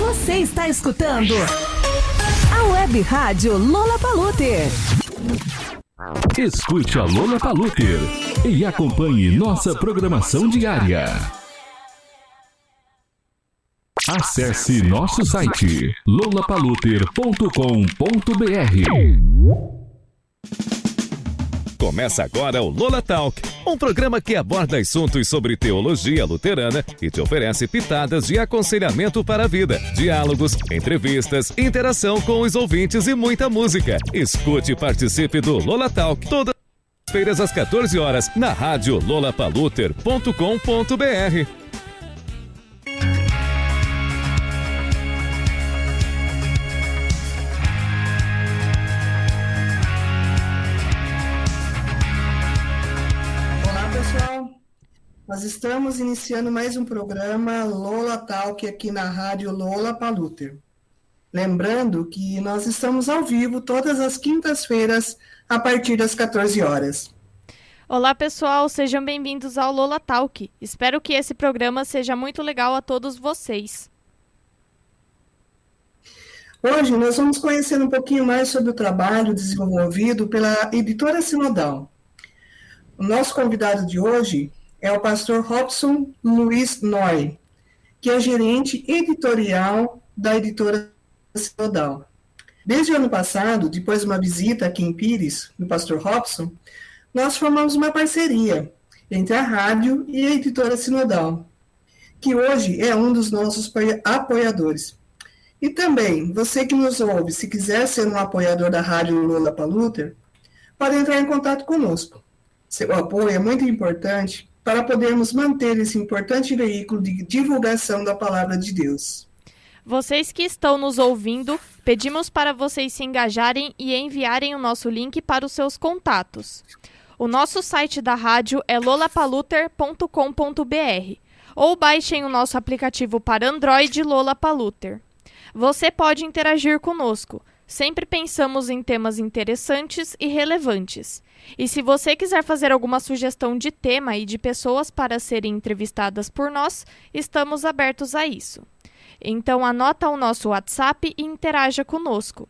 Você está escutando a Web Rádio Lollapalooza. Escute a Lollapalooza e acompanhe nossa programação diária. Acesse nosso site lollapalooza.com.br. Começa agora o Lola Talk, um programa que aborda assuntos sobre teologia luterana e te oferece pitadas de aconselhamento para a vida, diálogos, entrevistas, interação com os ouvintes e muita música. Escute e participe do Lola Talk todas as feiras às 14 horas na rádio lollapalooza.com.br. Nós estamos iniciando mais um programa Lola Talk aqui na rádio Lollapalooza. Lembrando que nós estamos ao vivo todas as quintas-feiras a partir das 14 horas. Olá pessoal, sejam bem-vindos ao Lola Talk. Espero que esse programa seja muito legal a todos vocês. Hoje nós vamos conhecer um pouquinho mais sobre o trabalho desenvolvido pela editora Sinodal. O nosso convidado de hoje é o pastor Robson Luiz Noy, que é gerente editorial da editora Sinodal. Desde o ano passado, depois de uma visita aqui em Pires, do pastor Robson, nós formamos uma parceria entre a rádio e a editora Sinodal, que hoje é um dos nossos apoiadores. E também, você que nos ouve, se quiser ser um apoiador da rádio Lollapalooza, pode entrar em contato conosco. Seu apoio é muito importante para podermos manter esse importante veículo de divulgação da palavra de Deus. Vocês que estão nos ouvindo, pedimos para vocês se engajarem e enviarem o nosso link para os seus contatos. O nosso site da rádio é lollapalooza.com.br ou baixem o nosso aplicativo para Android Lollapalooza. Você pode interagir conosco. Sempre pensamos em temas interessantes e relevantes. E se você quiser fazer alguma sugestão de tema e de pessoas para serem entrevistadas por nós, estamos abertos a isso. Então anota o nosso WhatsApp e interaja conosco.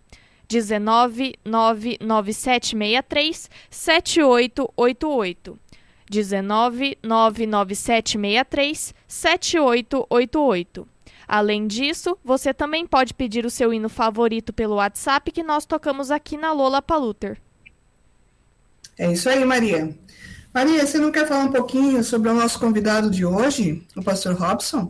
19 99763 7888. 19 99763 7888. Além disso, você também pode pedir o seu hino favorito pelo WhatsApp que nós tocamos aqui na Lollapalooza. É isso aí, Maria. Maria, você não quer falar um pouquinho sobre o nosso convidado de hoje, o pastor Robson?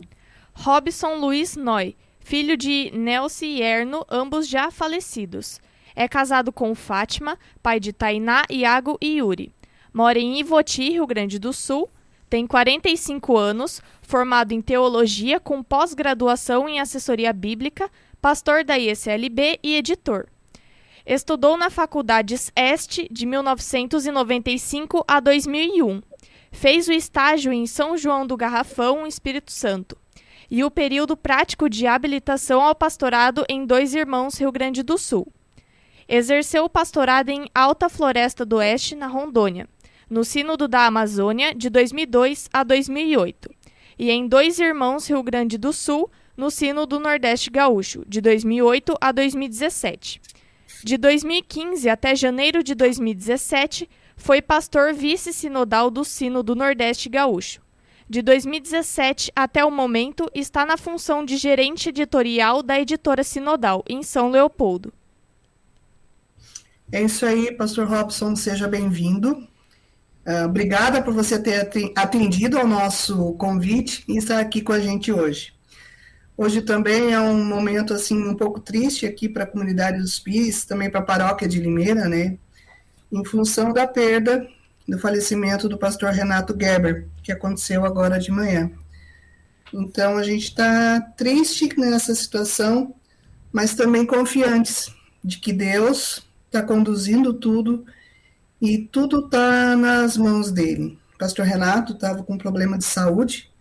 Robson Luiz Noy, filho de Nelce e Erno, ambos já falecidos. É casado com Fátima, pai de Tainá, Iago e Yuri. Mora em Ivoti, Rio Grande do Sul. Tem 45 anos, formado em teologia com pós-graduação em assessoria bíblica, pastor da ISLB e editor. Estudou na Faculdades Este de 1995 a 2001. Fez o estágio em São João do Garrafão, Espírito Santo. E o período prático de habilitação ao pastorado em Dois Irmãos, Rio Grande do Sul. Exerceu o pastorado em Alta Floresta do Oeste, na Rondônia. No Sínodo da Amazônia, de 2002 a 2008, e em Dois Irmãos, Rio Grande do Sul, no Sínodo Nordeste Gaúcho, de 2008 a 2017. De 2015 até janeiro de 2017, foi pastor vice-sinodal do Sínodo Nordeste Gaúcho. De 2017 até o momento, está na função de gerente editorial da editora Sinodal, em São Leopoldo. É isso aí, pastor Robson, seja bem-vindo. Obrigada por você ter atendido ao nosso convite e estar aqui com a gente hoje. Hoje também é um momento assim um pouco triste aqui para a comunidade dos Pires, também para a paróquia de Limeira, né? Em função da perda do falecimento do pastor Renato Geber, que aconteceu agora de manhã. Então a gente está triste nessa situação, mas também confiantes de que Deus está conduzindo tudo e tudo está nas mãos dele. O pastor Renato estava com um problema de saúde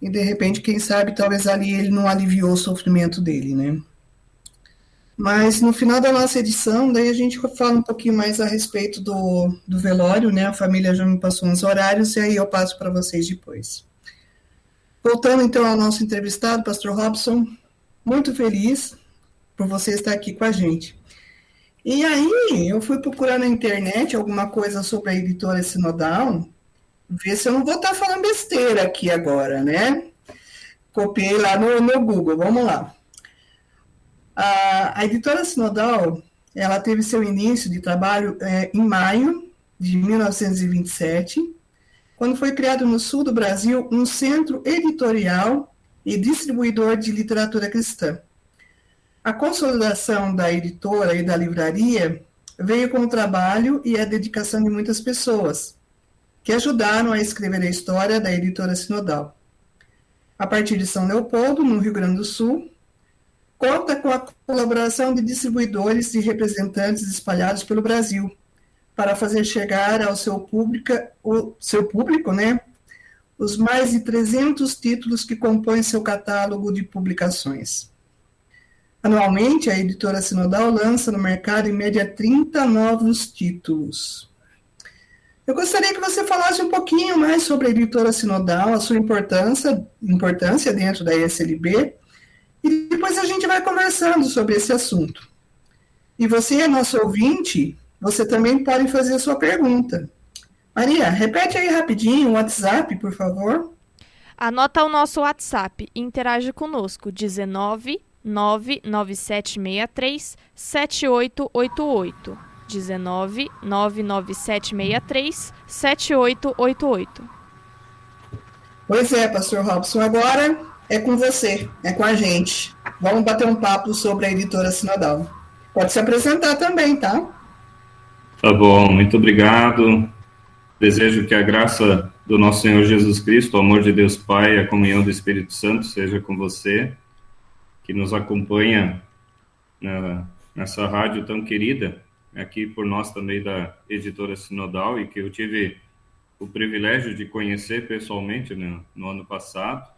e, de repente, quem sabe, talvez ali ele não aliviou o sofrimento dele, né? Mas, no final da nossa edição, daí a gente fala um pouquinho mais a respeito do velório, né? A família já me passou uns horários e aí eu passo para vocês depois. Voltando, então, ao nosso entrevistado, pastor Robson, muito feliz por você estar aqui com a gente. E aí, eu fui procurar na internet alguma coisa sobre a editora Sinodal, ver se eu não vou estar falando besteira aqui agora, né? Copiei lá no Google, vamos lá. A editora Sinodal, ela teve seu início de trabalho em maio de 1927, quando foi criado no sul do Brasil um centro editorial e distribuidor de literatura cristã. A consolidação da editora e da livraria veio com o trabalho e a dedicação de muitas pessoas, que ajudaram a escrever a história da editora Sinodal. A partir de São Leopoldo, no Rio Grande do Sul, conta com a colaboração de distribuidores e representantes espalhados pelo Brasil, para fazer chegar ao seu público, né, os mais de 300 títulos que compõem seu catálogo de publicações. Anualmente, a editora Sinodal lança no mercado, em média, 30 novos títulos. Eu gostaria que você falasse um pouquinho mais sobre a editora Sinodal, a sua importância dentro da ESLB, e depois a gente vai conversando sobre esse assunto. E você, nosso ouvinte, você também pode fazer a sua pergunta. Maria, repete aí rapidinho o WhatsApp, por favor. Anota o nosso WhatsApp e interage conosco, 19 99763 7888. 19 99763 7888. Pois é, pastor Robson, agora é com você, é com a gente. Vamos bater um papo sobre a editora Sinodal. Pode se apresentar também, tá? Tá bom, muito obrigado. Desejo que a graça do nosso Senhor Jesus Cristo, o amor de Deus Pai e a comunhão do Espírito Santo seja com você, que nos acompanha nessa rádio tão querida, aqui por nós também da editora Sinodal, e que eu tive o privilégio de conhecer pessoalmente no ano passado.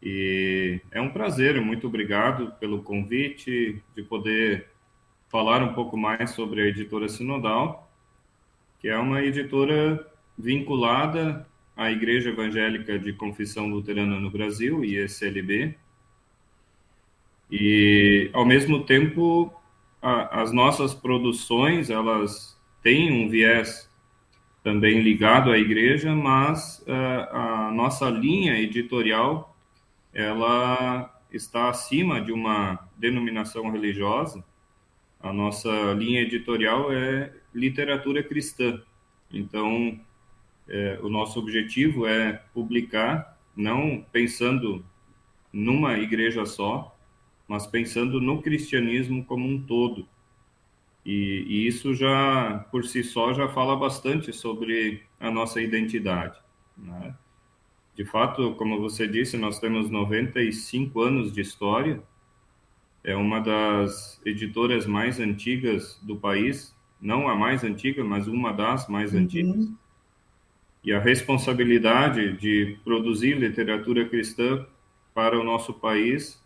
E é um prazer, muito obrigado pelo convite, de poder falar um pouco mais sobre a editora Sinodal, que é uma editora vinculada à Igreja Evangélica de Confissão Luterana no Brasil, IECLB, e, ao mesmo tempo, as nossas produções, elas têm um viés também ligado à igreja, mas a nossa linha editorial, ela está acima de uma denominação religiosa. A nossa linha editorial é literatura cristã. Então, o nosso objetivo é publicar, não pensando numa igreja só, mas pensando no cristianismo como um todo. E isso já, por si só, já fala bastante sobre a nossa identidade, né? De fato, como você disse, nós temos 95 anos de história, é uma das editoras mais antigas do país, não a mais antiga, mas uma das mais antigas. E a responsabilidade de produzir literatura cristã para o nosso país,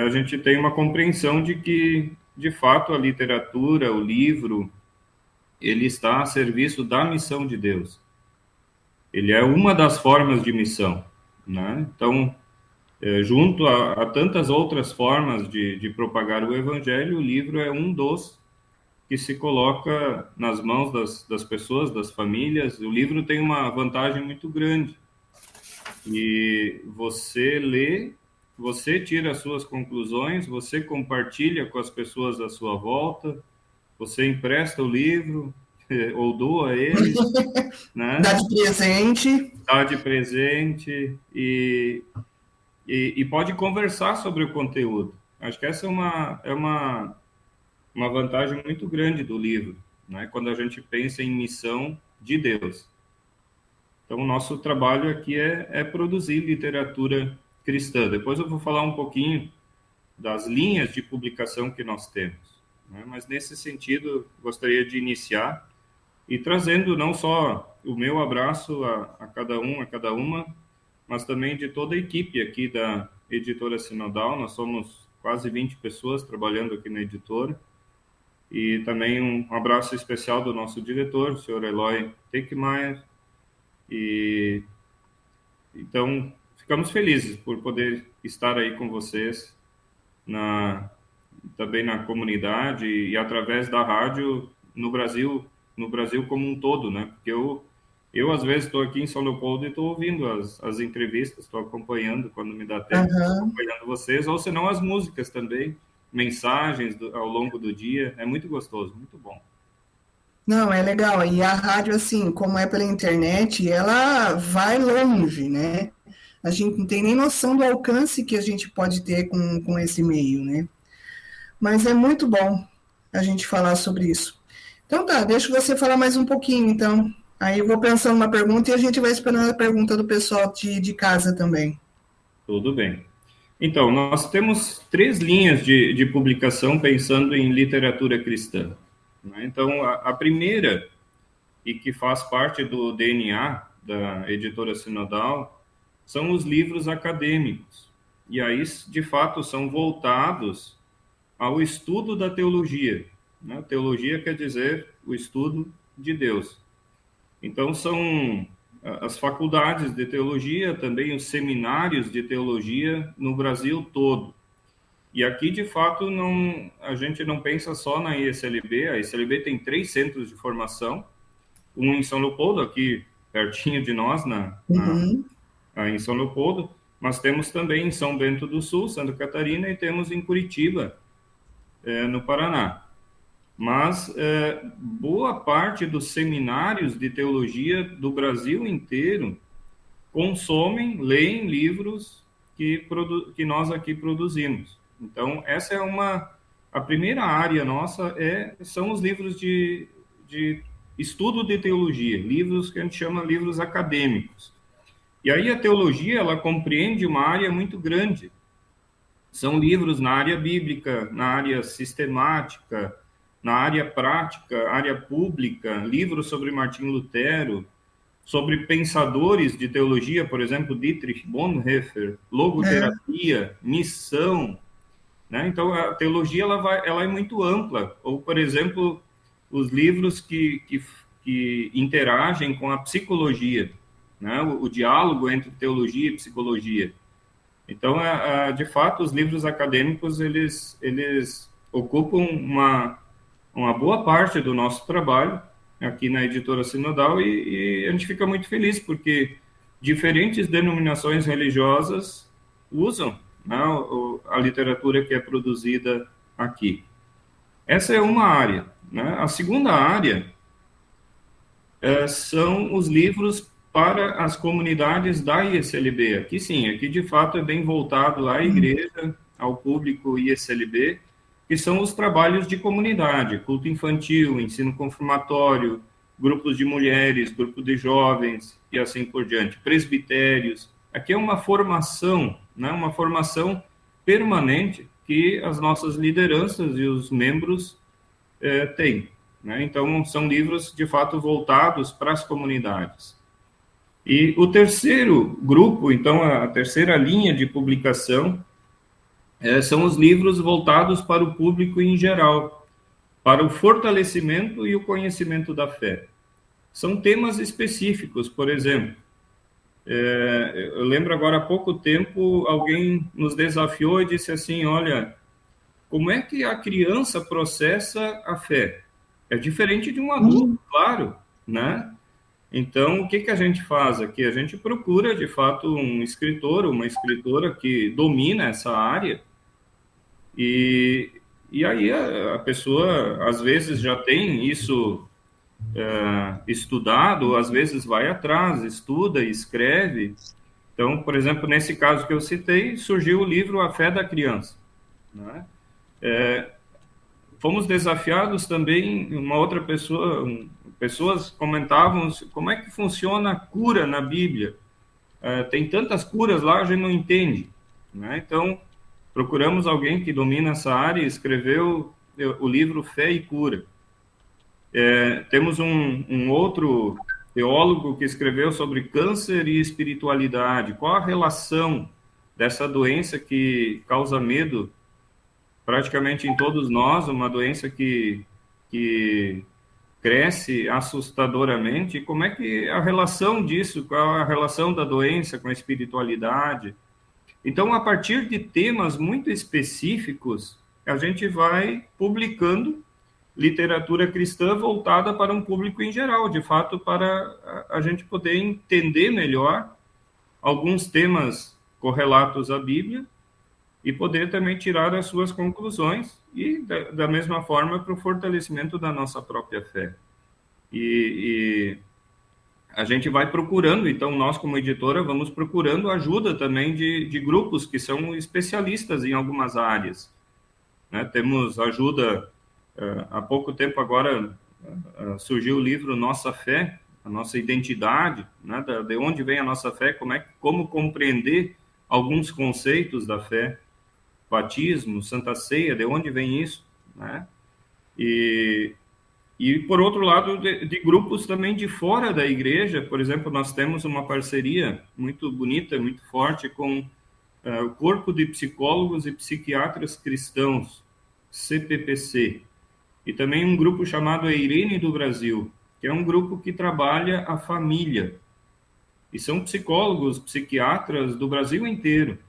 a gente tem uma compreensão de que, de fato, a literatura, o livro, ele está a serviço da missão de Deus. Ele é uma das formas de missão, né? Então, junto a tantas outras formas de propagar o evangelho, o livro é um dos que se coloca nas mãos das pessoas, das famílias. O livro tem uma vantagem muito grande. E você lê, você tira as suas conclusões, você compartilha com as pessoas à sua volta, você empresta o livro ou doa ele, né? Dá de presente. Dá de presente e pode conversar sobre o conteúdo. Acho que essa é uma vantagem muito grande do livro, né? Quando a gente pensa em missão de Deus. Então, o nosso trabalho aqui é produzir literatura cristã. Depois eu vou falar um pouquinho das linhas de publicação que nós temos, né? Mas, nesse sentido, gostaria de iniciar e trazendo não só o meu abraço a cada um, a cada uma, mas também de toda a equipe aqui da editora Sinodal. Nós somos quase 20 pessoas trabalhando aqui na editora. E também um abraço especial do nosso diretor, o senhor Eloy Teckmeier. E então, ficamos felizes por poder estar aí com vocês, também na comunidade e através da rádio no Brasil como um todo, né? Porque eu às vezes estou aqui em São Leopoldo e estou ouvindo as entrevistas, estou acompanhando quando me dá tempo, acompanhando vocês, ou senão as músicas também, mensagens ao longo do dia, é muito gostoso, muito bom. Não, é legal. E a rádio, assim, como é pela internet, ela vai longe, né? A gente não tem nem noção do alcance que a gente pode ter com esse meio, né? Mas é muito bom a gente falar sobre isso. Então tá, deixa você falar mais um pouquinho, então. Aí eu vou pensando uma pergunta e a gente vai esperando a pergunta do pessoal de casa também. Tudo bem. Então, nós temos 3 linhas de publicação pensando em literatura cristã. Então, a primeira, e que faz parte do DNA da editora Sinodal, são os livros acadêmicos. E aí, de fato, são voltados ao estudo da teologia. Né? Teologia quer dizer o estudo de Deus. Então, são as faculdades de teologia, também os seminários de teologia no Brasil todo. E aqui, de fato, a gente não pensa só na ISLB. A ISLB tem 3 centros de formação, um em São Leopoldo, aqui pertinho de nós, em São Leopoldo, mas temos também em São Bento do Sul, Santa Catarina, e temos em Curitiba, no Paraná. Mas boa parte dos seminários de teologia do Brasil inteiro leem livros que nós aqui produzimos. Então, essa é a primeira área nossa, são os livros de estudo de teologia, livros que a gente chama livros acadêmicos. E aí a teologia, ela compreende uma área muito grande. São livros na área bíblica, na área sistemática, na área prática, área pública, livros sobre Martim Lutero, sobre pensadores de teologia, por exemplo, Dietrich Bonhoeffer, logoterapia, missão, né? Então, a teologia ela é muito ampla. Ou, por exemplo, os livros que interagem com a psicologia, né? O diálogo entre teologia e psicologia. Então, de fato, os livros acadêmicos, eles ocupam uma boa parte do nosso trabalho aqui na editora Sinodal e a gente fica muito feliz porque diferentes denominações religiosas usam, né, a literatura que é produzida aqui. Essa é uma área, né? A segunda área são os livros para as comunidades da ISLB. Aqui sim, aqui de fato é bem voltado à igreja, ao público ISLB, que são os trabalhos de comunidade, culto infantil, ensino confirmatório, grupos de mulheres, grupo de jovens e assim por diante, presbitérios. Aqui é uma formação, né, uma formação permanente que as nossas lideranças e os membros têm. Né? Então, são livros, de fato, voltados para as comunidades. E o terceiro grupo, então, a terceira linha de publicação, são os livros voltados para o público em geral, para o fortalecimento e o conhecimento da fé. São temas específicos, por exemplo, eu lembro agora há pouco tempo, alguém nos desafiou e disse assim, olha, como é que a criança processa a fé? É diferente de um adulto, claro, né? Então, o que a gente faz aqui? A gente procura, de fato, um escritor, uma escritora que domina essa área e aí a pessoa, às vezes, já tem isso estudado, às vezes vai atrás, estuda, escreve. Então, por exemplo, nesse caso que eu citei, surgiu o livro A Fé da Criança. Né? Fomos desafiados também, uma outra pessoa, pessoas comentavam como é que funciona a cura na Bíblia. Tem tantas curas lá, a gente não entende. Né? Então, procuramos alguém que domina essa área e escreveu o livro Fé e Cura. Temos um outro teólogo que escreveu sobre câncer e espiritualidade. Qual a relação dessa doença que causa medo praticamente em todos nós, uma doença que cresce assustadoramente. Como é que a relação disso, qual a relação da doença com a espiritualidade? Então, a partir de temas muito específicos, a gente vai publicando literatura cristã voltada para um público em geral, de fato, para a gente poder entender melhor alguns temas correlatos à Bíblia e poder também tirar as suas conclusões e, da mesma forma, para o fortalecimento da nossa própria fé. E a gente vai procurando, então, nós como editora, vamos procurando ajuda também de grupos que são especialistas em algumas áreas, né? Temos ajuda, há pouco tempo agora surgiu o livro Nossa Fé, a nossa identidade, né? De onde vem a nossa fé, como compreender alguns conceitos da fé, batismo, Santa Ceia, de onde vem isso, né? E por outro lado, de grupos também de fora da igreja. Por exemplo, nós temos uma parceria muito bonita, muito forte com o Corpo de Psicólogos e Psiquiatras Cristãos, CPPC, e também um grupo chamado A Irene do Brasil, que é um grupo que trabalha a família, e são psicólogos, psiquiatras do Brasil inteiro,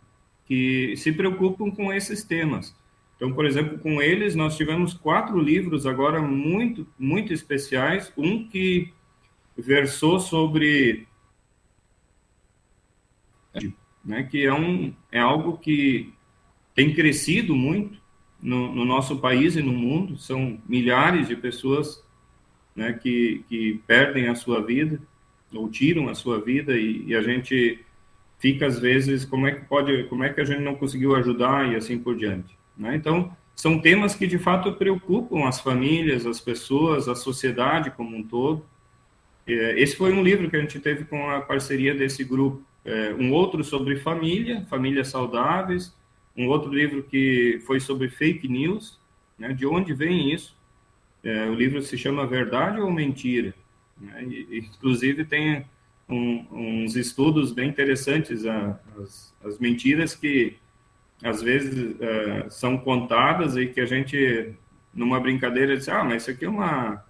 que se preocupam com esses temas. Então, por exemplo, com eles, nós tivemos 4 livros agora muito, muito especiais. Um que versou sobre, né, que é algo que tem crescido muito no nosso país e no mundo. São milhares de pessoas, né, que perdem a sua vida, ou tiram a sua vida, e a gente fica, às vezes, como é que a gente não conseguiu ajudar, e assim por diante, né? Então, são temas que, de fato, preocupam as famílias, as pessoas, a sociedade como um todo. Esse foi um livro que a gente teve com a parceria desse grupo. Um outro sobre famílias saudáveis. Um outro livro que foi sobre fake news, né? De onde vem isso? O livro se chama Verdade ou Mentira? Né? Inclusive, tem uns estudos bem interessantes, as mentiras que às vezes são contadas e que a gente, numa brincadeira, diz, mas isso aqui é uma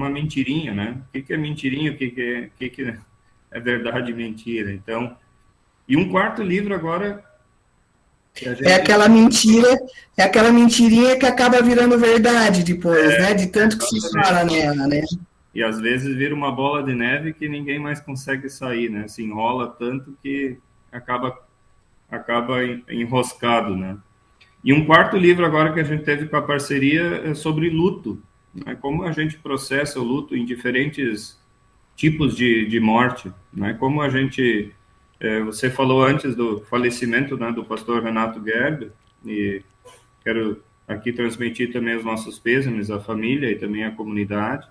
mentirinha, né? O que é mentirinha, o que é verdade e mentira? Então, e um quarto livro agora... É aquela mentirinha que acaba virando verdade depois, né? De tanto que se fala nela, né? E às vezes vira uma bola de neve que ninguém mais consegue sair, né? Se enrola tanto que acaba enroscado, né? E um quarto livro agora que a gente teve com a parceria é sobre luto, né? Como a gente processa o luto em diferentes tipos de morte, né? Como a gente... você falou antes do falecimento, né, do pastor Renato Gerber, e quero aqui transmitir também os nossos pêsames à família e também à comunidade.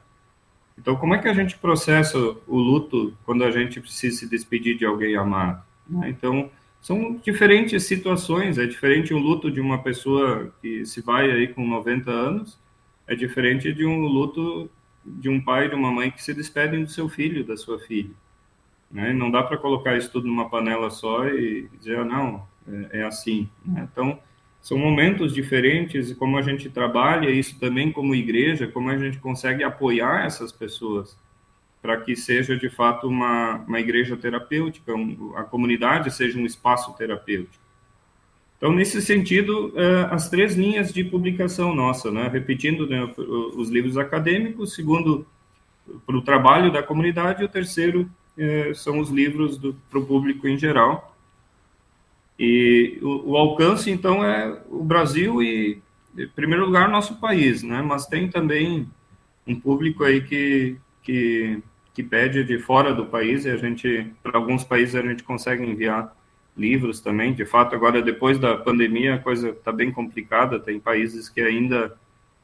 Então, como é que a gente processa o luto quando a gente precisa se despedir de alguém amado, né? Então, são diferentes situações. É diferente o luto de uma pessoa que se vai aí com 90 anos, é diferente de um luto de um pai e de uma mãe que se despedem do seu filho, da sua filha, né? Não dá para colocar isso tudo numa panela só e dizer, não, é assim, né? Então, são momentos diferentes, e como a gente trabalha isso também como igreja, como a gente consegue apoiar essas pessoas para que seja, de fato, uma igreja terapêutica, a comunidade seja um espaço terapêutico. Então, nesse sentido, as 3 linhas de publicação nossa, né? Repetindo, né, os livros acadêmicos, segundo, para o trabalho da comunidade, e o terceiro são os livros para o público em geral. E o alcance, então, é o Brasil e, em primeiro lugar, nosso país, né? Mas tem também um público aí que pede de fora do país, e para alguns países, a gente consegue enviar livros também. De fato, agora, depois da pandemia, a coisa está bem complicada, tem países que ainda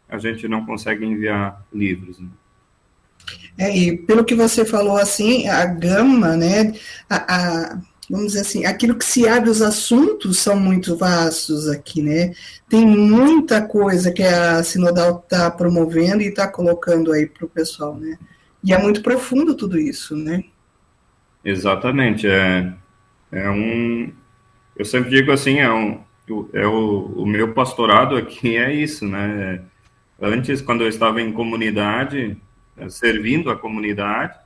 a gente não consegue enviar livros, né? E pelo que você falou, assim, a gama, né, vamos dizer assim, aquilo que se abre, os assuntos são muito vastos aqui, né? Tem muita coisa que a Sinodal está promovendo e está colocando aí para o pessoal, né? E é muito profundo tudo isso, né? Exatamente. Eu sempre digo assim, o meu pastorado aqui é isso, né? Antes, quando eu estava em comunidade, servindo a comunidade.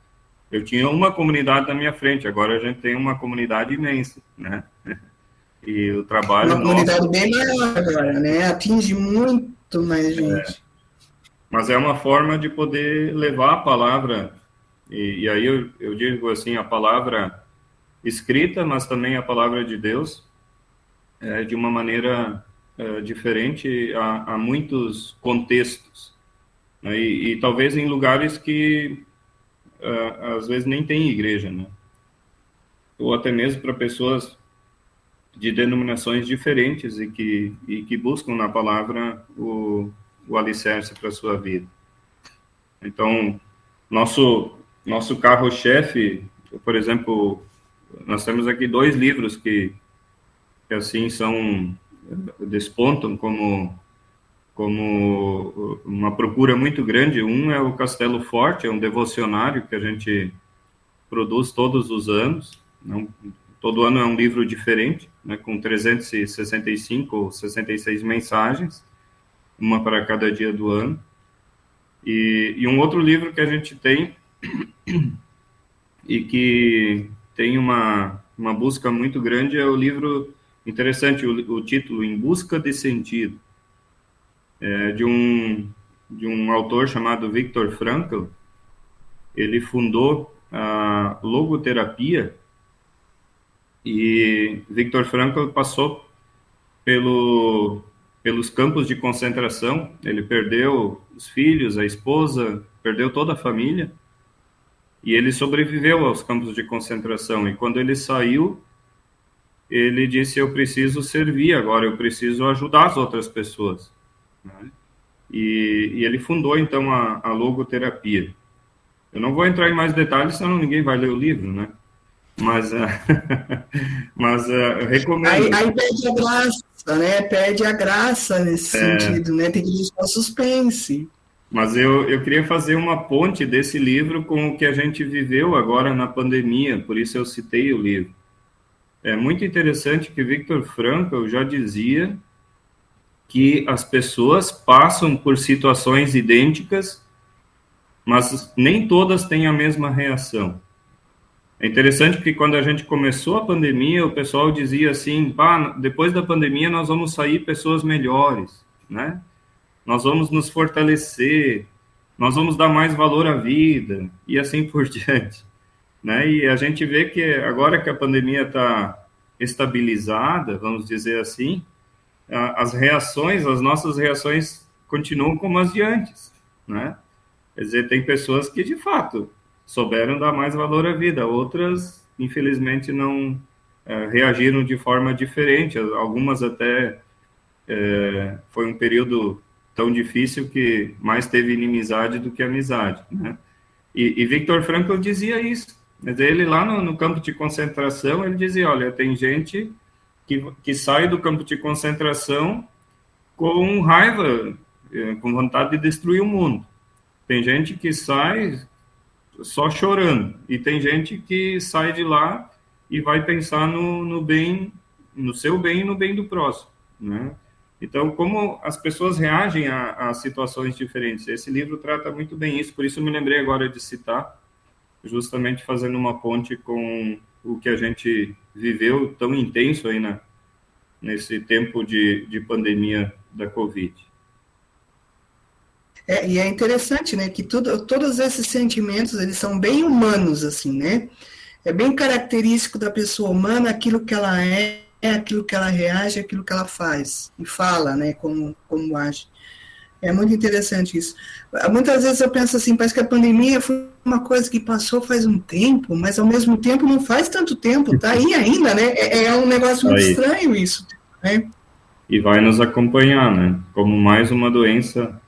Eu tinha uma comunidade na minha frente, agora a gente tem uma comunidade imensa, né? E o trabalho uma comunidade bem maior agora, né? Atinge muito mais gente. Mas é uma forma de poder levar a palavra, e aí eu digo assim, a palavra escrita, mas também a palavra de Deus, de uma maneira diferente a muitos contextos, né? E talvez em lugares que às vezes nem tem igreja, né? Ou até mesmo para pessoas de denominações diferentes e que buscam na palavra o alicerce para a sua vida. Então, nosso carro-chefe, por exemplo, nós temos aqui 2 livros que assim despontam como uma procura muito grande. Um é o Castelo Forte, é um devocionário que a gente produz todos os anos. Todo ano é um livro diferente, né, com 365 ou 66 mensagens, uma para cada dia do ano. E um outro livro que a gente tem e que tem uma busca muito grande é o livro, interessante, o título, Em Busca de Sentido, de um autor chamado Viktor Frankl. Ele fundou a logoterapia, e Viktor Frankl passou pelos campos de concentração. Ele perdeu os filhos, a esposa, perdeu toda a família, e ele sobreviveu aos campos de concentração. E quando ele saiu, ele disse: eu preciso servir agora, eu preciso ajudar as outras pessoas, né? E ele fundou, então, a logoterapia. Eu não vou entrar em mais detalhes, senão ninguém vai ler o livro, né? Mas eu recomendo. Aí perde a graça, né? Perde a graça nesse sentido, né? Tem que deixar suspense. Mas eu queria fazer uma ponte desse livro com o que a gente viveu agora na pandemia, por isso eu citei o livro. É muito interessante que Viktor Frankl já dizia que as pessoas passam por situações idênticas, mas nem todas têm a mesma reação. É interessante que quando a gente começou a pandemia, o pessoal dizia assim: depois da pandemia nós vamos sair pessoas melhores, né? Nós vamos nos fortalecer, nós vamos dar mais valor à vida, e assim por diante, né? E a gente vê que agora que a pandemia está estabilizada, vamos dizer assim, as nossas reações continuam como as de antes, né? Quer dizer, tem pessoas que, de fato, souberam dar mais valor à vida, outras, infelizmente, não reagiram de forma diferente. Algumas até foi um período tão difícil que mais teve inimizade do que amizade, né? E Viktor Frankl dizia isso. Mas ele, lá no campo de concentração, ele dizia: olha, tem gente que sai do campo de concentração com raiva, com vontade de destruir o mundo. Tem gente que sai só chorando, e tem gente que sai de lá e vai pensar no bem, no seu bem e no bem do próximo, né? Então, como as pessoas reagem a situações diferentes. Esse livro trata muito bem isso, por isso eu me lembrei agora de citar, justamente fazendo uma ponte com o que a gente viveu tão intenso aí nesse tempo de pandemia da Covid. E é interessante, né, que todos esses sentimentos, eles são bem humanos, assim, né? É bem característico da pessoa humana aquilo que ela é, aquilo que ela reage, aquilo que ela faz e fala, né, como age. É muito interessante isso. Muitas vezes eu penso assim, parece que a pandemia foi uma coisa que passou faz um tempo, mas ao mesmo tempo não faz tanto tempo, tá aí ainda, né? É um negócio muito estranho isso, né? E vai nos acompanhar, né? Como mais uma doença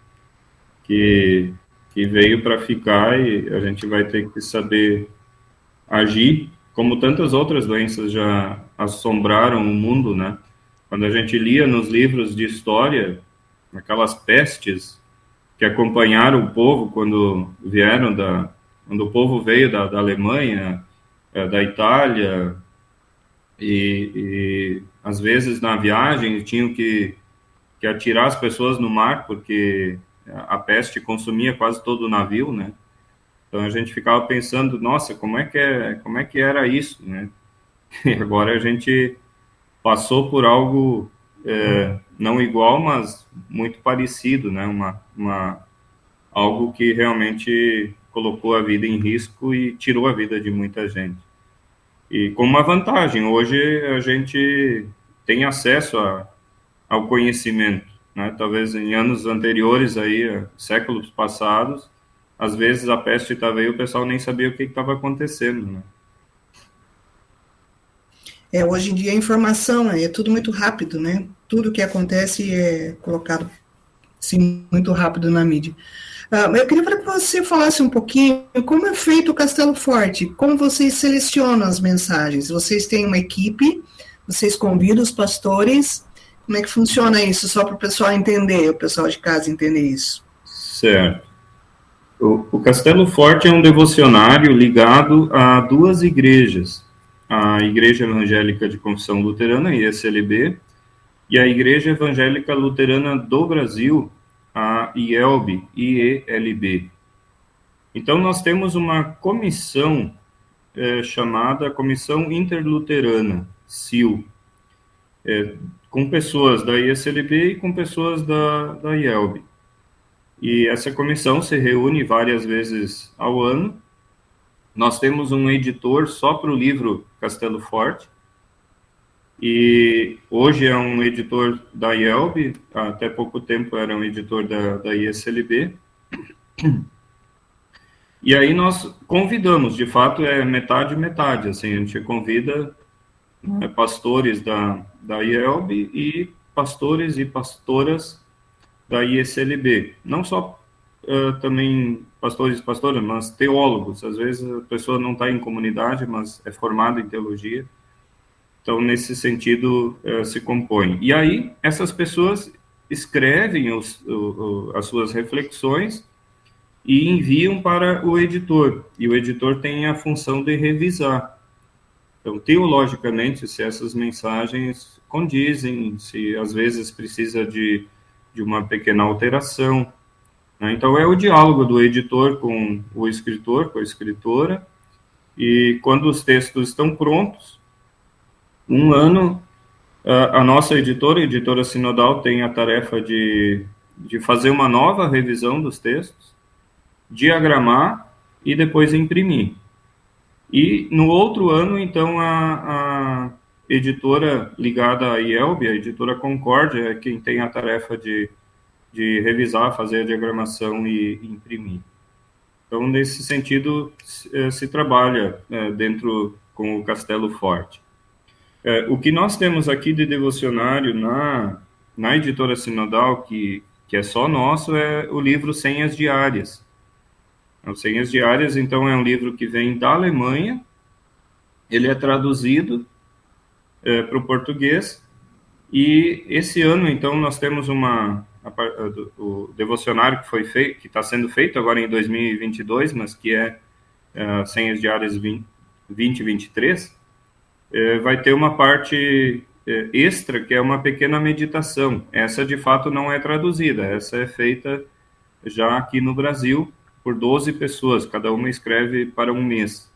que veio para ficar, e a gente vai ter que saber agir, como tantas outras doenças já assombraram o mundo, né? Quando a gente lia nos livros de história, aquelas pestes que acompanharam o povo quando o povo veio da Alemanha, da Itália, e às vezes na viagem tinham que atirar as pessoas no mar, porque a peste consumia quase todo o navio, né? Então a gente ficava pensando, nossa, como é que era isso, né? E agora a gente passou por algo não igual, mas muito parecido, né? Algo que realmente colocou a vida em risco e tirou a vida de muita gente. E com uma vantagem, hoje a gente tem acesso ao conhecimento, né? Talvez em anos anteriores, aí, séculos passados, às vezes a peste estava aí, o pessoal nem sabia o que estava acontecendo, né? Hoje em dia a informação é tudo muito rápido, né? Tudo que acontece é colocado assim, muito rápido na mídia. Eu queria que você falasse um pouquinho como é feito o Castelo Forte, como vocês selecionam as mensagens. Vocês têm uma equipe, vocês convidam os pastores, como é que funciona isso, só para o pessoal entender, o pessoal de casa entender isso? Certo. O Castelo Forte é um devocionário ligado a duas igrejas, a Igreja Evangélica de Confissão Luterana, ISLB, e a Igreja Evangélica Luterana do Brasil, a IELB, IELB. Então, nós temos uma comissão chamada Comissão Interluterana, CIL, com pessoas da ISLB e com pessoas da IELB. E essa comissão se reúne várias vezes ao ano. Nós temos um editor só para o livro Castelo Forte, e hoje é um editor da IELB, até pouco tempo era um editor da ISLB. E aí nós convidamos, de fato é metade, assim, a gente convida pastores da IELB e pastores e pastoras da ISLB, não só também pastores e pastoras, mas teólogos. Às vezes a pessoa não está em comunidade, mas é formada em teologia. Então, nesse sentido, se compõe. E aí, essas pessoas escrevem as suas reflexões e enviam para o editor. E o editor tem a função de revisar. Então, teologicamente, se essas mensagens condizem, se às vezes precisa de uma pequena alteração, né? Então, é o diálogo do editor com o escritor, com a escritora, e quando os textos estão prontos, um ano, a nossa editora, a editora sinodal, tem a tarefa de fazer uma nova revisão dos textos, diagramar e depois imprimir. E no outro ano, então, a editora ligada à IELB, a editora Concórdia, é quem tem a tarefa de revisar, fazer a diagramação e imprimir. Então, nesse sentido, se trabalha dentro com o Castelo Forte. O que nós temos aqui de devocionário na editora sinodal, que é só nosso, é o livro Senhas Diárias. O Senhas Diárias, então, é um livro que vem da Alemanha, ele é traduzido para o português, e esse ano, então, nós temos o devocionário que foi feito, que está sendo feito agora em 2022, mas que é Senhas Diárias 2023, vai ter uma parte extra, que é uma pequena meditação. Essa, de fato, não é traduzida. Essa é feita já aqui no Brasil por 12 pessoas. Cada uma escreve para um mês.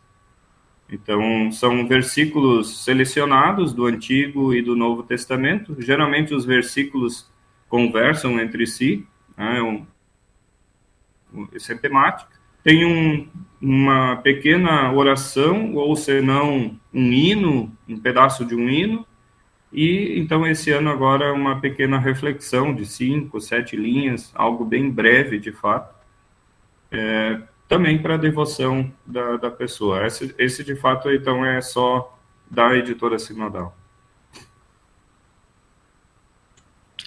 Então, são versículos selecionados do Antigo e do Novo Testamento. Geralmente, os versículos conversam entre si, né? Essa é temática. Tem uma pequena oração, ou senão um hino, um pedaço de um hino, e então esse ano agora uma pequena reflexão de 5, 7 linhas, algo bem breve de fato, também para a devoção da pessoa. Esse de fato então é só da editora sinodal.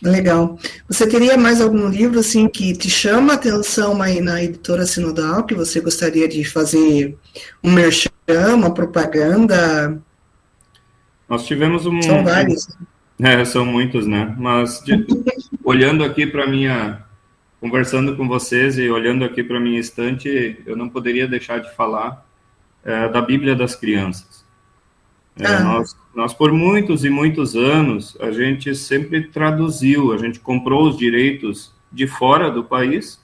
Legal. Você teria mais algum livro assim que te chama a atenção aí na editora sinodal, que você gostaria de fazer um merchan, uma propaganda? Nós tivemos São vários. São muitos, né? Mas olhando aqui para conversando com vocês e olhando aqui para minha estante, eu não poderia deixar de falar da Bíblia das Crianças. Nós, por muitos e muitos anos, a gente sempre traduziu, a gente comprou os direitos de fora do país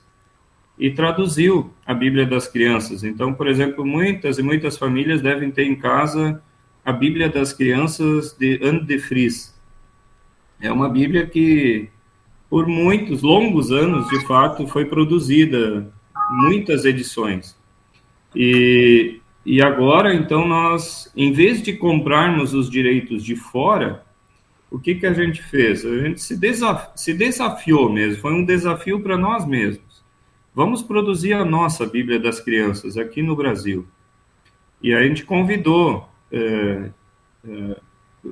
e traduziu a Bíblia das Crianças. Então, por exemplo, muitas e muitas famílias devem ter em casa a Bíblia das Crianças de Anne de Vries. É uma Bíblia que, por muitos longos anos, de fato, foi produzida, muitas edições. E agora, então, nós, em vez de comprarmos os direitos de fora, o que a gente fez? A gente se desafiou mesmo, foi um desafio para nós mesmos. Vamos produzir a nossa Bíblia das Crianças aqui no Brasil. E aí a gente convidou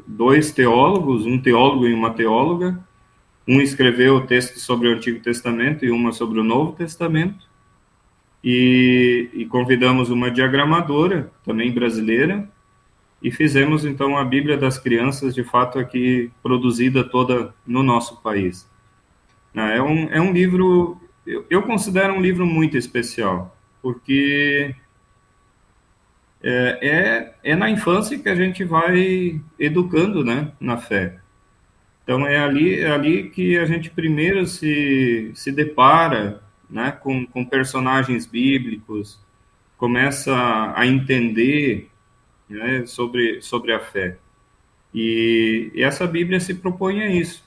dois teólogos, um teólogo e uma teóloga. Um escreveu o texto sobre o Antigo Testamento e uma sobre o Novo Testamento. E convidamos uma diagramadora, também brasileira, e fizemos, então, a Bíblia das Crianças, de fato, aqui produzida toda no nosso país. É um livro, eu considero um livro muito especial, porque é na infância que a gente vai educando, né, na fé. Então, é ali que a gente primeiro se depara, né, com personagens bíblicos, começa a entender, né, sobre a fé. E essa Bíblia se propõe a isso.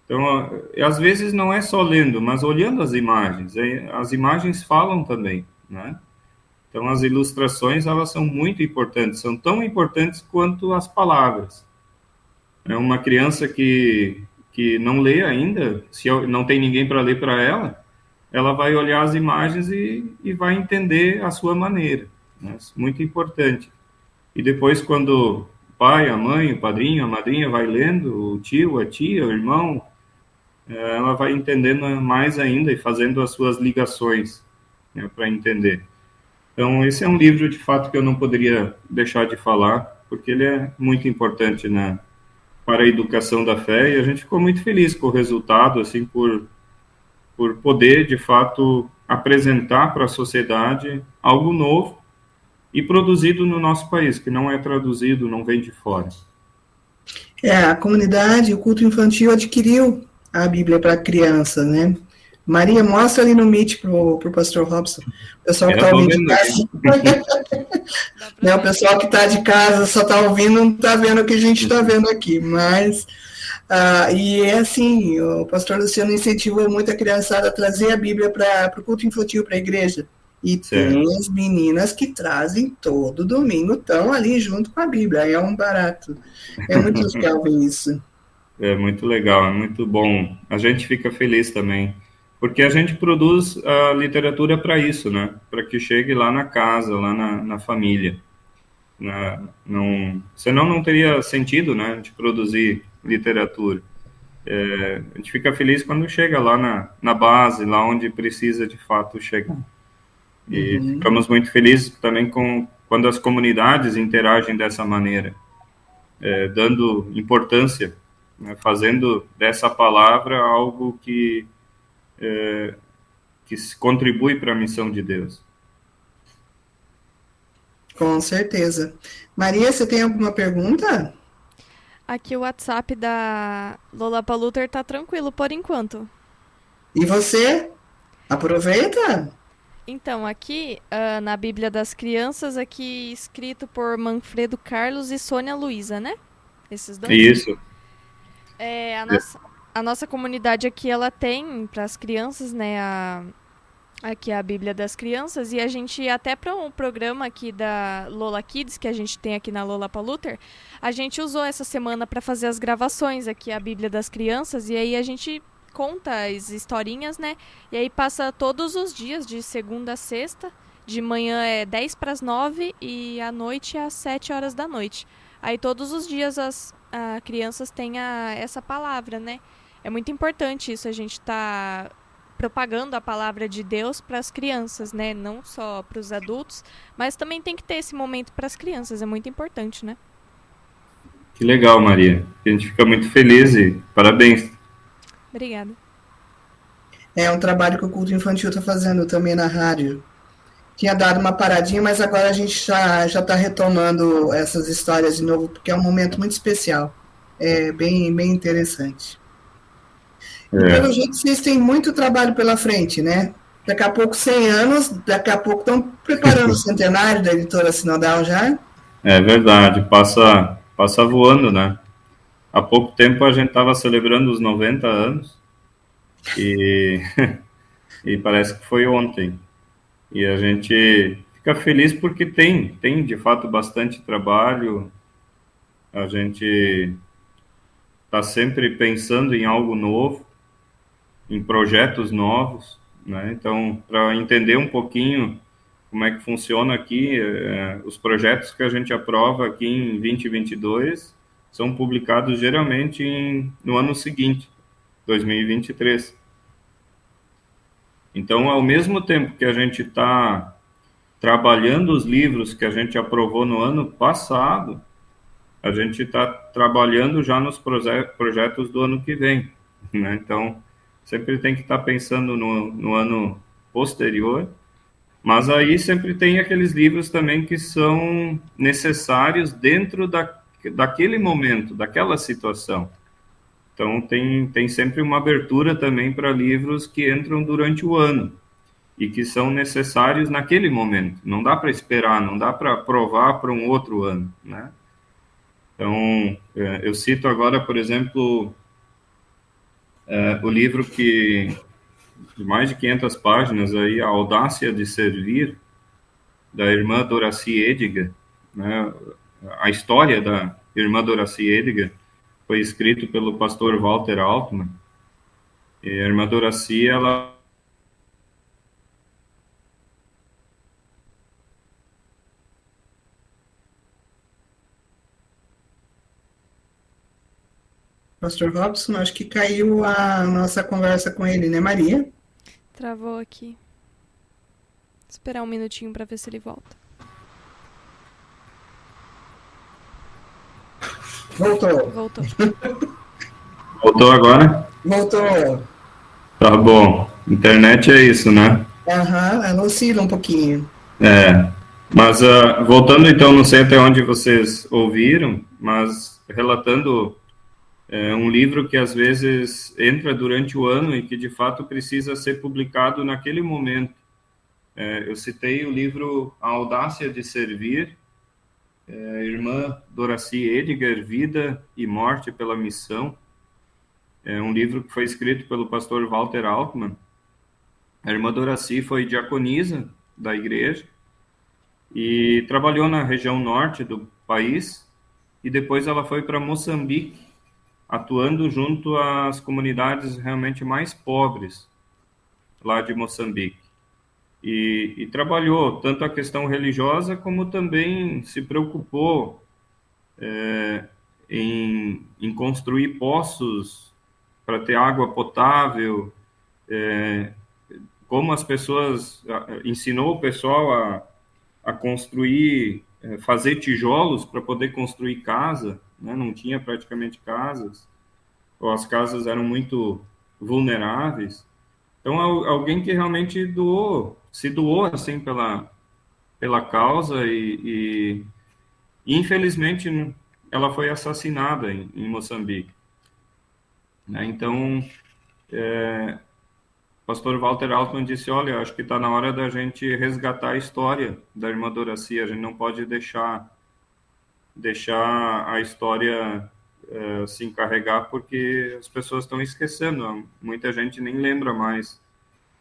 Então, às vezes não é só lendo, mas olhando as imagens. As imagens falam também, né? Então, as ilustrações, elas são muito importantes, são tão importantes quanto as palavras. É uma criança que não lê ainda, se não tem ninguém para ler para ela vai olhar as imagens e vai entender a sua maneira, né? Muito importante. E depois, quando o pai, a mãe, o padrinho, a madrinha vai lendo, o tio, a tia, o irmão, ela vai entendendo mais ainda e fazendo as suas ligações, né, para entender. Então, esse é um livro, de fato, que eu não poderia deixar de falar, porque ele é muito importante, né, para a educação da fé, e a gente ficou muito feliz com o resultado, assim, por poder, de fato, apresentar para a sociedade algo novo e produzido no nosso país, que não é traduzido, não vem de fora. A comunidade, o culto infantil adquiriu a Bíblia para criança, né? Maria, mostra ali no Meet pro pastor Robson. O pessoal que está ouvindo de casa. O pessoal que está de casa só está ouvindo, não está vendo o que a gente está vendo aqui, mas... e é assim, o pastor Luciano incentivou muito a criançada a trazer a Bíblia para o culto infantil, para a igreja. E tem as meninas que trazem todo domingo, estão ali junto com a Bíblia. É um barato. É muito legal ver isso. É muito legal, é muito bom. A gente fica feliz também, porque a gente produz a literatura para isso, né? Para que chegue lá na casa, lá na família. Senão não teria sentido, né, a gente produzir literatura. A gente fica feliz quando chega lá na base, lá onde precisa de fato chegar. E ficamos muito felizes também quando as comunidades interagem dessa maneira, dando importância, né, fazendo dessa palavra algo que contribui para a missão de Deus. Com certeza. Maria, você tem alguma pergunta? Aqui o WhatsApp da Lola Paluter tá tranquilo por enquanto. E você? Aproveita? Então, aqui na Bíblia das Crianças, aqui escrito por Manfredo Carlos e Sônia Luiza, né? Esses dois? Isso. A nossa comunidade aqui, ela tem para as crianças, né, aqui a Bíblia das Crianças, e a gente, até para um programa aqui da Lola Kids, que a gente tem aqui na Lola Paluter, a gente usou essa semana para fazer as gravações aqui, a Bíblia das Crianças, e aí a gente conta as historinhas, né, e aí passa todos os dias, de segunda a sexta, de manhã é 8:50 e à noite é às 7 horas da noite. Aí todos os dias as crianças têm essa palavra, né, é muito importante isso, a gente tá propagando a palavra de Deus para as crianças, né? Não só para os adultos, mas também tem que ter esse momento para as crianças, é muito importante, né? Que legal, Maria. A gente fica muito feliz e parabéns. Obrigada. É um trabalho que o culto infantil está fazendo também na rádio. Tinha dado uma paradinha, mas agora a gente já está retomando essas histórias de novo, porque é um momento muito especial. É bem interessante. E pelo jeito, vocês têm muito trabalho pela frente, né? Daqui a pouco 100 anos, daqui a pouco estão preparando o centenário da Editora Sinodal já. É verdade, passa voando, né? Há pouco tempo a gente estava celebrando os 90 anos e, e parece que foi ontem. E a gente fica feliz porque tem de fato bastante trabalho, a gente está sempre pensando em algo novo, em projetos novos, né? Então, para entender um pouquinho como é que funciona aqui, os projetos que a gente aprova aqui em 2022 são publicados geralmente no ano seguinte, 2023. Então, ao mesmo tempo que a gente está trabalhando os livros que a gente aprovou no ano passado, a gente está trabalhando já nos projetos do ano que vem, né? Então, sempre tem que estar pensando no ano posterior, mas aí sempre tem aqueles livros também que são necessários dentro daquele momento, daquela situação. Então, tem sempre uma abertura também para livros que entram durante o ano e que são necessários naquele momento. Não dá para esperar, não dá para aprovar para um outro ano, né? Então, eu cito agora, por exemplo, o livro de mais de 500 páginas, aí, A Audácia de Servir, da irmã Doracy Ediger, né? A história da irmã Doracy Ediger foi escrito pelo pastor Walter Altman. E a irmã Doracy, ela Pastor Robson, acho que caiu a nossa conversa com ele, né, Maria? Travou aqui. Esperar um minutinho para ver se ele volta. Voltou. Voltou agora? Voltou. Tá bom. Internet é isso, né? Ela oscila um pouquinho. Mas voltando então, não sei até onde vocês ouviram, mas relatando um livro que às vezes entra durante o ano e que de fato precisa ser publicado naquele momento. Eu citei o livro A Audácia de Servir, irmã Doracy Ediger, Vida e Morte pela Missão. É um livro que foi escrito pelo pastor Walter Altman. A irmã Doracy foi diaconisa da igreja e trabalhou na região norte do país, e depois ela foi para Moçambique, atuando junto às comunidades realmente mais pobres lá de Moçambique. E trabalhou tanto a questão religiosa, como também se preocupou em construir poços para ter água potável, como as pessoas, ensinou o pessoal a construir, fazer tijolos para poder construir casa, né? Não tinha praticamente casas, ou as casas eram muito vulneráveis. Então, alguém que realmente se doou assim pela causa e infelizmente ela foi assassinada em Moçambique, né? Então, o pastor Walter Altman disse: olha, acho que está na hora da gente resgatar a história da irmã Doracy. A gente não pode deixar a história se encarregar, porque as pessoas estão esquecendo. Muita gente nem lembra mais,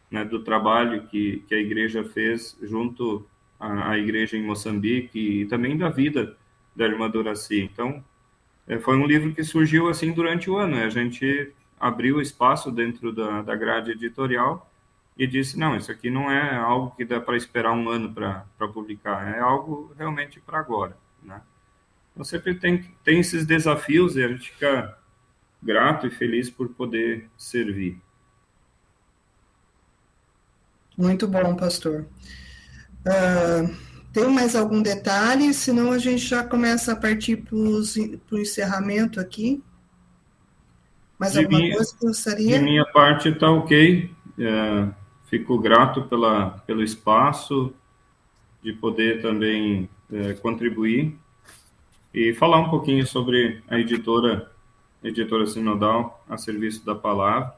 né, do trabalho que a igreja fez junto à igreja em Moçambique, e também da vida da irmã Doracy. Então, foi um livro que surgiu assim durante o ano. A gente abriu espaço dentro da grade editorial e disse: não, isso aqui não é algo que dá para esperar um ano para publicar, é algo realmente para agora, né? Então, sempre tem esses desafios, e a gente fica grato e feliz por poder servir. Muito bom, pastor. Tem mais algum detalhe? Senão a gente já começa a partir para o encerramento aqui. Mais alguma coisa que gostaria? De minha parte está ok. Fico grato pelo espaço de poder também contribuir e falar um pouquinho sobre a editora Sinodal, a serviço da palavra.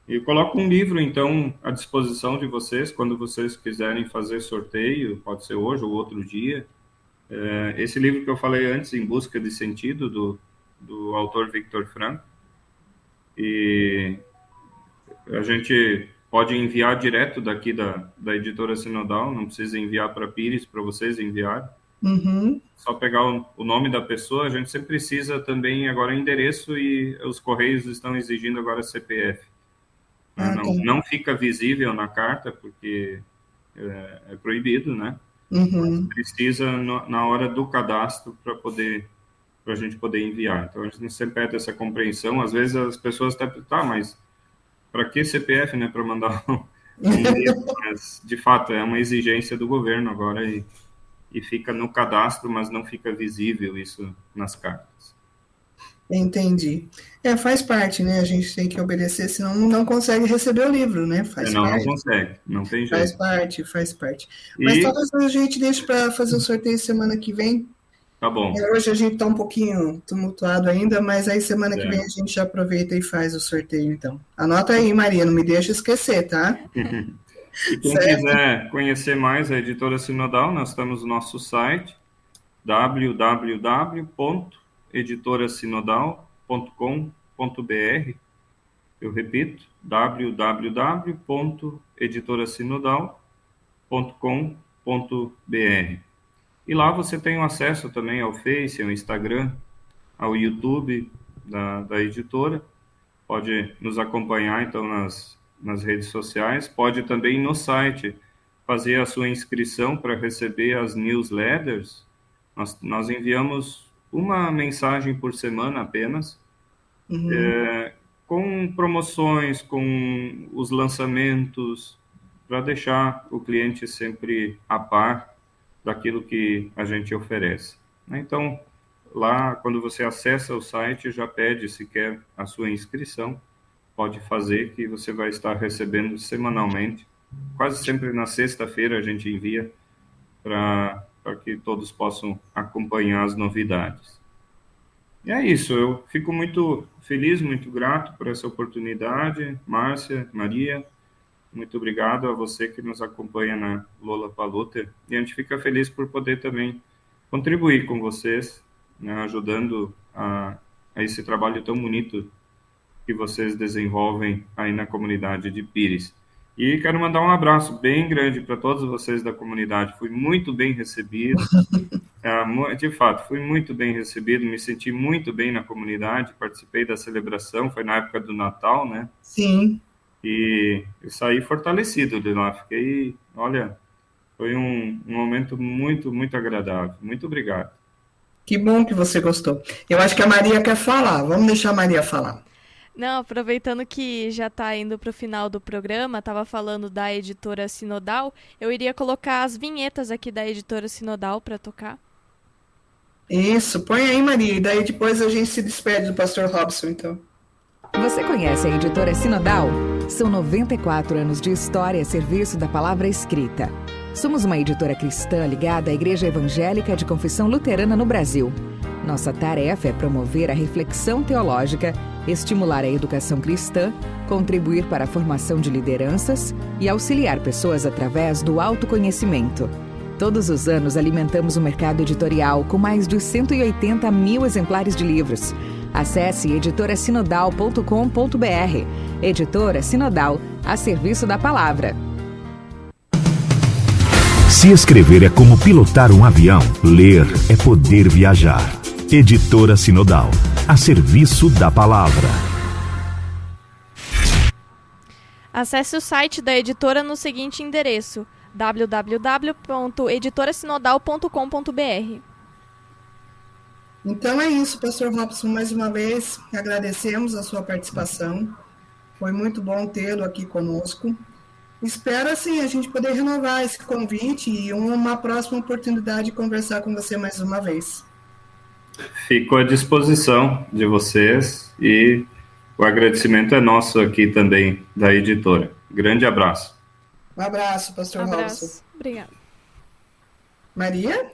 E coloco um livro, então, à disposição de vocês, quando vocês quiserem fazer sorteio, pode ser hoje ou outro dia. Esse livro que eu falei antes, Em Busca de Sentido, do autor Viktor Frankl. E a gente pode enviar direto daqui da editora Sinodal, não precisa enviar para Pires, para vocês enviarem. Uhum. Só pegar o nome da pessoa. A gente sempre precisa também agora endereço, e os Correios estão exigindo agora CPF. Não fica visível na carta, porque é proibido, né? Uhum. Precisa na hora do cadastro para a gente poder enviar. Então, a gente sempre pede essa compreensão. Às vezes as pessoas até pensam, mas para que CPF, né, para mandar um livro? Mas, de fato, é uma exigência do governo agora, e fica no cadastro, mas não fica visível isso nas cartas. Entendi. Faz parte, né? A gente tem que obedecer, senão não consegue receber o livro, né? Faz Não parte. Não consegue, não tem Faz jeito. parte. Mas talvez a gente deixe para fazer o sorteio semana que vem. Tá bom. Hoje a gente está um pouquinho tumultuado ainda, mas aí semana que vem a gente já aproveita e faz o sorteio, então. Anota aí, Maria, não me deixa esquecer, tá? E quem quiser conhecer mais a Editora Sinodal, nós temos o nosso site, www.editorasinodal.com.br. Eu repito, www.editorasinodal.com.br. E lá você tem acesso também ao Face, ao Instagram, ao YouTube da editora. Pode nos acompanhar, então, nas redes sociais. Pode também no site fazer a sua inscrição para receber as newsletters. Nós enviamos uma mensagem por semana apenas, com promoções, com os lançamentos, para deixar o cliente sempre a par daquilo que a gente oferece. Então, lá, quando você acessa o site, já pede se quer a sua inscrição. Pode fazer, que você vai estar recebendo semanalmente. Quase sempre na sexta-feira a gente envia para que todos possam acompanhar as novidades. E é isso, eu fico muito feliz, muito grato por essa oportunidade. Márcia, Maria, muito obrigado a você que nos acompanha na Lollapalooza. E a gente fica feliz por poder também contribuir com vocês, né, ajudando a esse trabalho tão bonito que vocês desenvolvem aí na comunidade de Pires. E quero mandar um abraço bem grande para todos vocês da comunidade. Fui muito bem recebido. De fato, fui muito bem recebido, me senti muito bem na comunidade, participei da celebração, foi na época do Natal, né? Sim. E eu saí fortalecido de lá. Fiquei, olha, foi um momento muito, muito agradável. Muito obrigado. Que bom que você gostou. Eu acho que a Maria quer falar. Vamos deixar a Maria falar. Não, aproveitando que já está indo para o final do programa, estava falando da Editora Sinodal, eu iria colocar as vinhetas aqui da Editora Sinodal para tocar. Isso, põe aí, Maria, e daí depois a gente se despede do Pastor Robson, então. Você conhece a Editora Sinodal? São 94 anos de história a serviço da palavra escrita. Somos uma editora cristã ligada à Igreja Evangélica de Confissão Luterana no Brasil. Nossa tarefa é promover a reflexão teológica, estimular a educação cristã, contribuir para a formação de lideranças e auxiliar pessoas através do autoconhecimento. Todos os anos alimentamos o mercado editorial com mais de 180 mil exemplares de livros. Acesse editorasinodal.com.br. Editora Sinodal, a serviço da palavra. Se escrever é como pilotar um avião, ler é poder viajar. Editora Sinodal, a serviço da palavra. Acesse o site da editora no seguinte endereço: www.editorasinodal.com.br. Então é isso, Pastor Robson, mais uma vez agradecemos a sua participação. Foi muito bom tê-lo aqui conosco. Espero, assim, a gente poder renovar esse convite e uma próxima oportunidade de conversar com você mais uma vez. Fico à disposição de vocês e o agradecimento é nosso aqui também da editora. Grande abraço. Um abraço, Pastor Robson. Obrigada. Maria?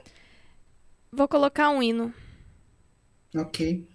Vou colocar um hino. Ok.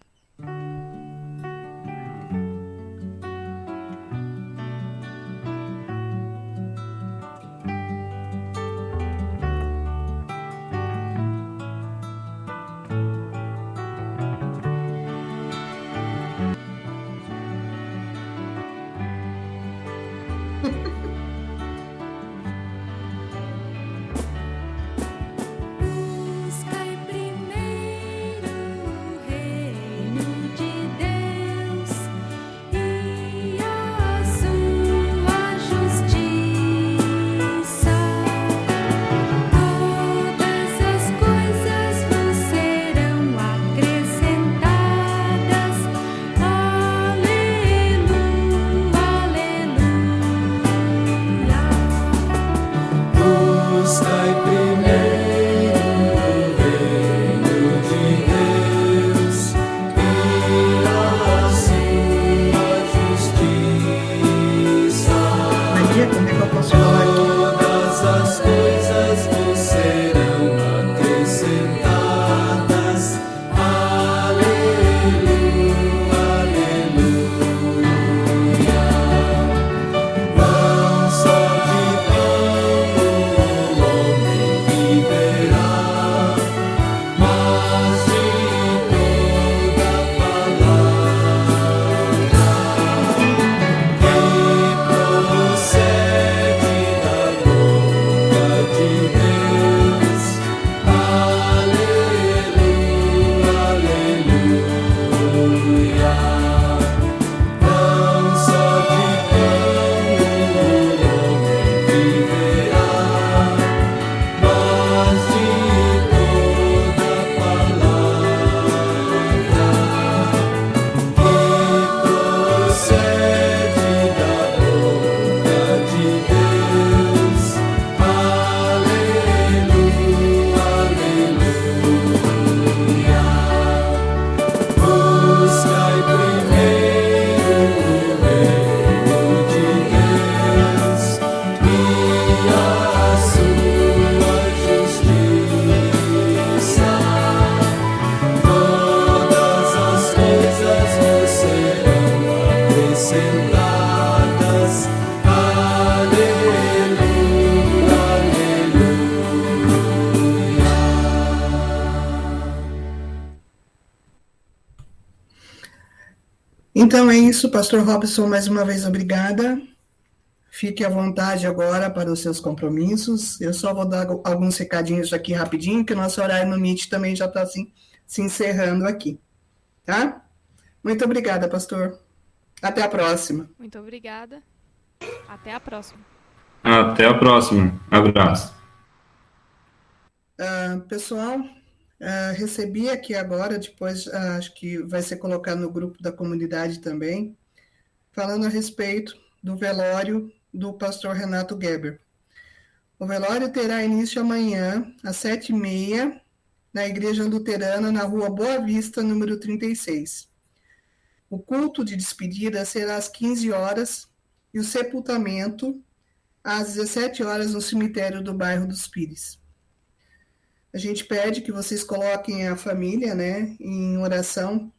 Então é isso, Pastor Robson, mais uma vez obrigada. Fique à vontade agora para os seus compromissos. Eu só vou dar alguns recadinhos aqui rapidinho, que o nosso horário no Meet também já está se encerrando aqui. Tá? Muito obrigada, pastor. Até a próxima. Muito obrigada. Até a próxima. Até a próxima. Abraço. Pessoal, recebi aqui agora, depois acho que vai ser colocado no grupo da comunidade também, falando a respeito do velório do pastor Renato Geber. O velório terá início amanhã, às 7h30, na Igreja Luterana, na Rua Boa Vista, número 36. O culto de despedida será às 15 horas e o sepultamento às 17 horas no cemitério do bairro dos Pires. A gente pede que vocês coloquem a família, né, em oração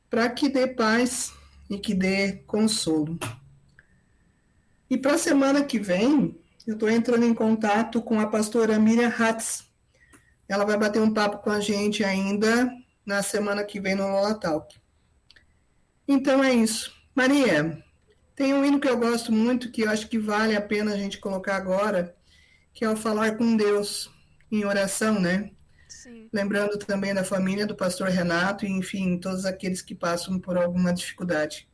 para que dê paz e que dê consolo. E para a semana que vem, eu estou entrando em contato com a pastora Miriam Hatz. Ela vai bater um papo com a gente ainda na semana que vem no Lola Talk. Então é isso. Maria, tem um hino que eu gosto muito, que eu acho que vale a pena a gente colocar agora, que é o Falar com Deus em oração, né? Sim. Lembrando também da família do pastor Renato e, enfim, todos aqueles que passam por alguma dificuldade.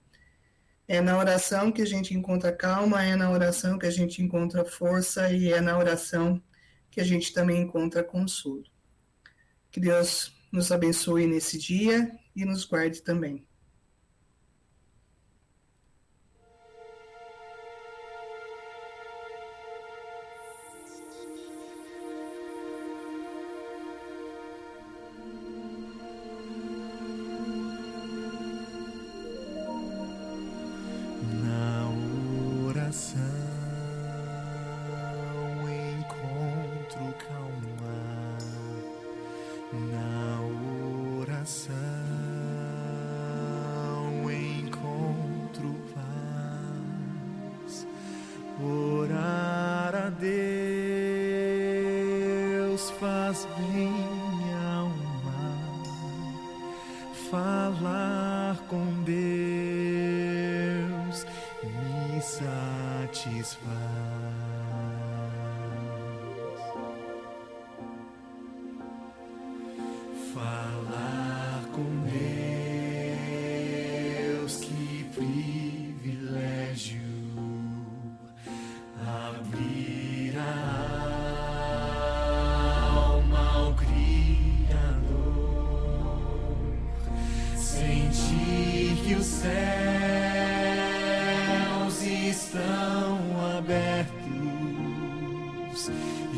É na oração que a gente encontra calma, é na oração que a gente encontra força e é na oração que a gente também encontra consolo. Que Deus nos abençoe nesse dia e nos guarde também. Falar com Deus me sai. satisfaz. Falar com Deus, que privilégio. Abrir a alma ao Criador, sentir que os céus estão abertos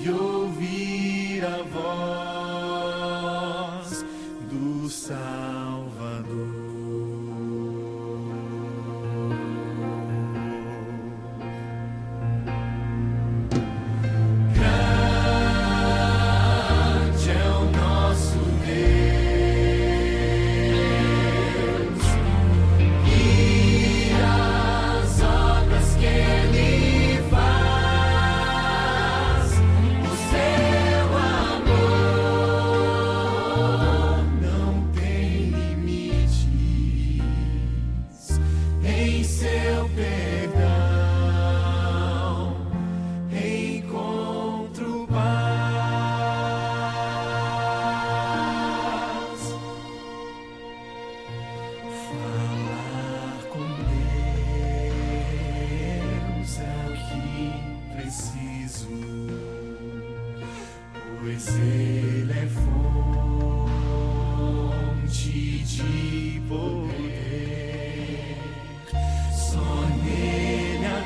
e ouvir a voz do Salvador. Grande é o nosso Deus e as obras que Ele faz, o seu amor não tem limites, em seu perdão encontro paz. Falar com Deus é o que preciso, pois Ele é fonte de poder. Só nele a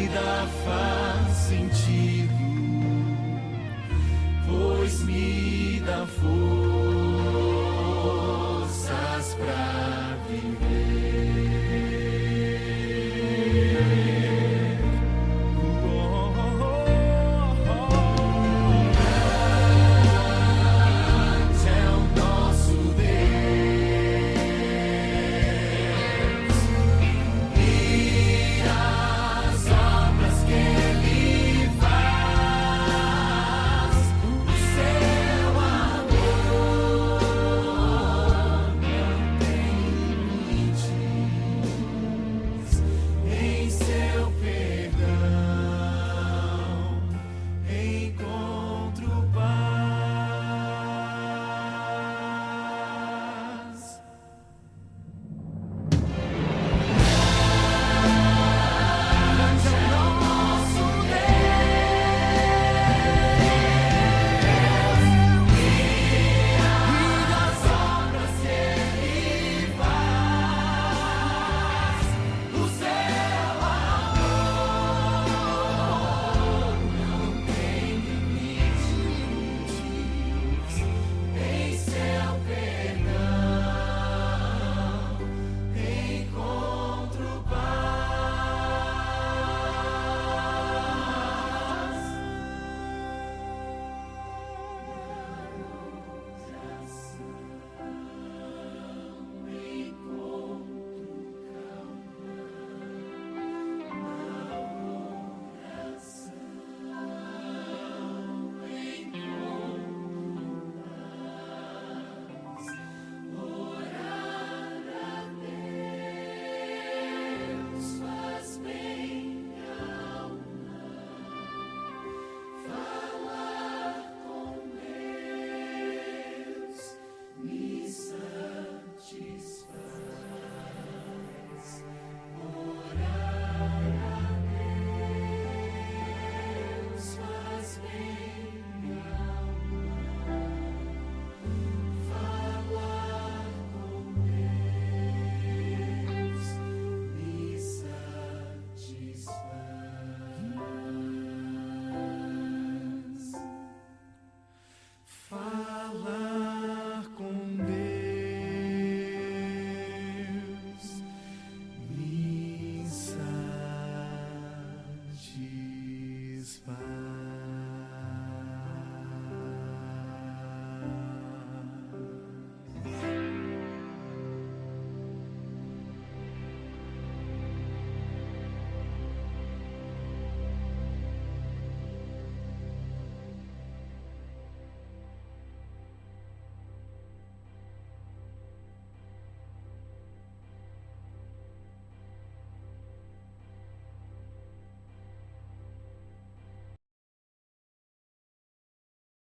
vida faz sentido, pois me